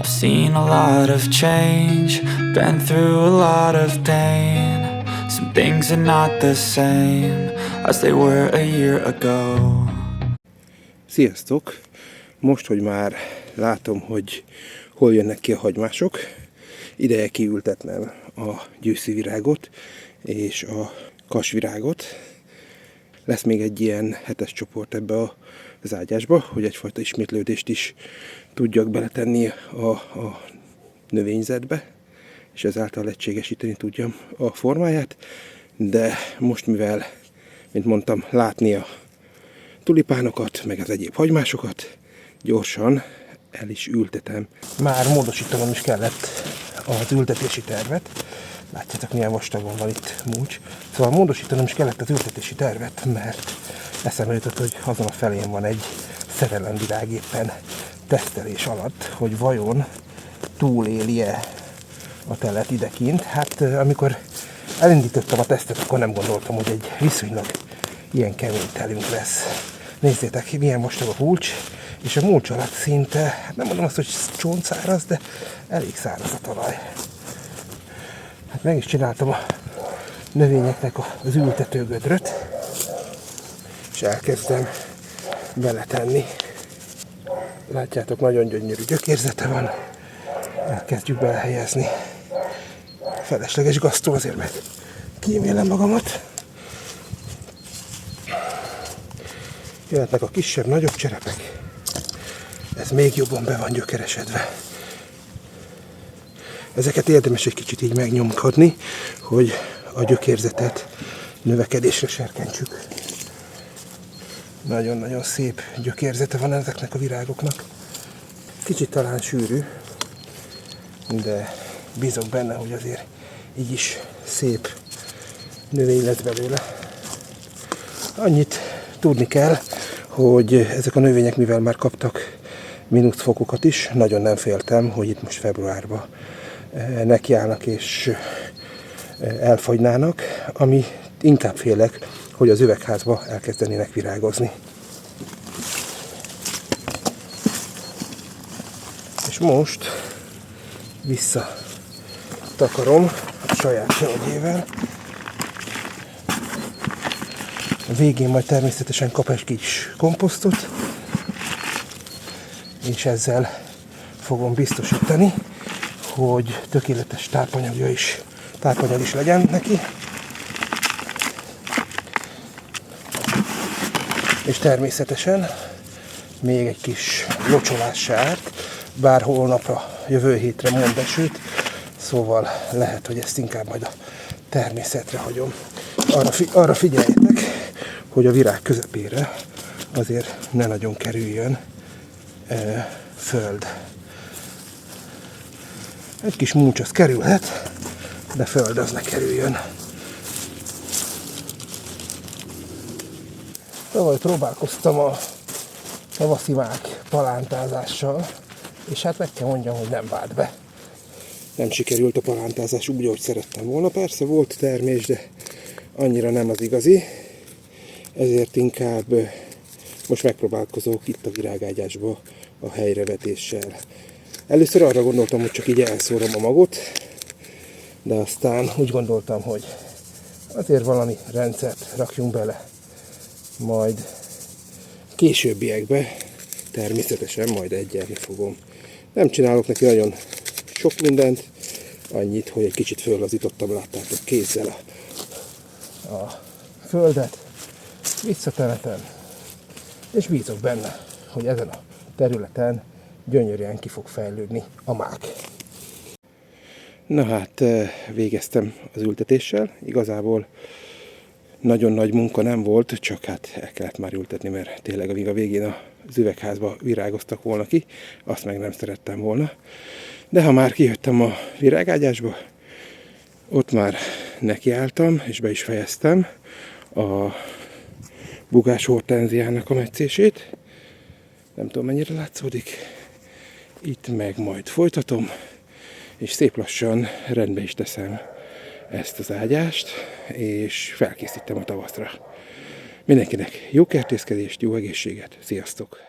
I've seen a lot of change, been through a lot of pain. Some things are not the same as they were a year ago. Sziasztok! Most, hogy már látom, hogy hol jönnek ki a hagymások, ideje kiültetnem a győszivirágot és a kasvirágot. Lesz még egy ilyen hetes csoport ebbe az ágyásba, hogy egyfajta ismétlődést is tudjak beletenni a növényzetbe, és ezáltal egységesíteni tudjam a formáját. De most, mivel, mint mondtam, látni a tulipánokat, meg az egyéb hagymásokat, gyorsan el is ültetem. Már módosítanom is kellett az ültetési tervet. Látjátok, milyen vastagon van itt múcs. Szóval módosítanom is kellett az ültetési tervet, mert eszembe jutott, hogy azon a felén van egy szerelemvirág éppen tesztelés alatt, hogy vajon túléli-e a telet idekint. Hát amikor elindítottam a tesztet, akkor nem gondoltam, hogy egy viszonylag ilyen kemény telünk lesz. Nézzétek, milyen vastag a mulcs, és a mulcs alatt szinte, hát nem mondom azt, hogy csontszáraz, de elég száraz a talaj. Hát meg is csináltam a növényeknek az ültetőgödröt, és elkezdem beletenni. Látjátok, nagyon gyönyörű gyökérzete van. Elkezdjük belehelyezni. Felesleges gasztó azért, mert kímélem magamat. Jöhetnek a kisebb, nagyobb cserepek. Ez még jobban be van gyökeresedve. Ezeket érdemes egy kicsit így megnyomkodni, hogy a gyökérzetet növekedésre serkentsük. Nagyon-nagyon szép gyökérzete van ezeknek a virágoknak. Kicsit talán sűrű, de bízok benne, hogy azért így is szép növény lesz belőle. Annyit tudni kell, hogy ezek a növények, mivel már kaptak mínuszfokokat is, nagyon nem féltem, hogy itt most februárban nekiállnak és elfogynának, ami inkább félek, hogy az üvegházba elkezdenének virágozni. És most visszatakarom a saját földjével. A végén majd természetesen kap egy kis komposztot, és ezzel fogom biztosítani, hogy tökéletes tápanyag is legyen neki. És természetesen még egy kis locsolás se árt, bár holnapra, jövő hétre mond esőt, szóval lehet, hogy ezt inkább majd a természetre hagyom. Arra figyeljetek, hogy a virág közepére azért ne nagyon kerüljön föld. Egy kis múcs az kerülhet, de föld az ne kerüljön. Tavaly próbálkoztam a tavaszi mák palántázással, és hát meg kell mondjam, hogy nem vált be. Nem sikerült a palántázás úgy, ahogy szerettem volna. Persze volt termés, de annyira nem az igazi. Ezért inkább most megpróbálkozok itt a virágágyásba a helyrevetéssel. Először arra gondoltam, hogy csak így elszórom a magot, de aztán úgy gondoltam, hogy azért valami rendszert rakjunk bele. Majd későbbiekben természetesen majd egyelni fogom. Nem csinálok neki nagyon sok mindent, annyit, hogy egy kicsit föllazítottam, láttátok, kézzel a földet, visszatemetem, és bízok benne, hogy ezen a területen gyönyörűen ki fog fejlődni a mák. Na hát, végeztem az ültetéssel. Igazából nagyon nagy munka nem volt, csak hát el kellett már ültetni, mert tényleg amíg a végén az üvegházba virágoztak volna ki, azt meg nem szerettem volna. De ha már kijöttem a virágágyásba, ott már nekiálltam, és be is fejeztem a bugás hortenziának a metszését. Nem tudom, mennyire látszódik. Itt meg majd folytatom, és szép lassan rendbe is teszem ezt az ágyást, és felkészítem a tavaszra. Mindenkinek jó kertészkedést, jó egészséget, sziasztok!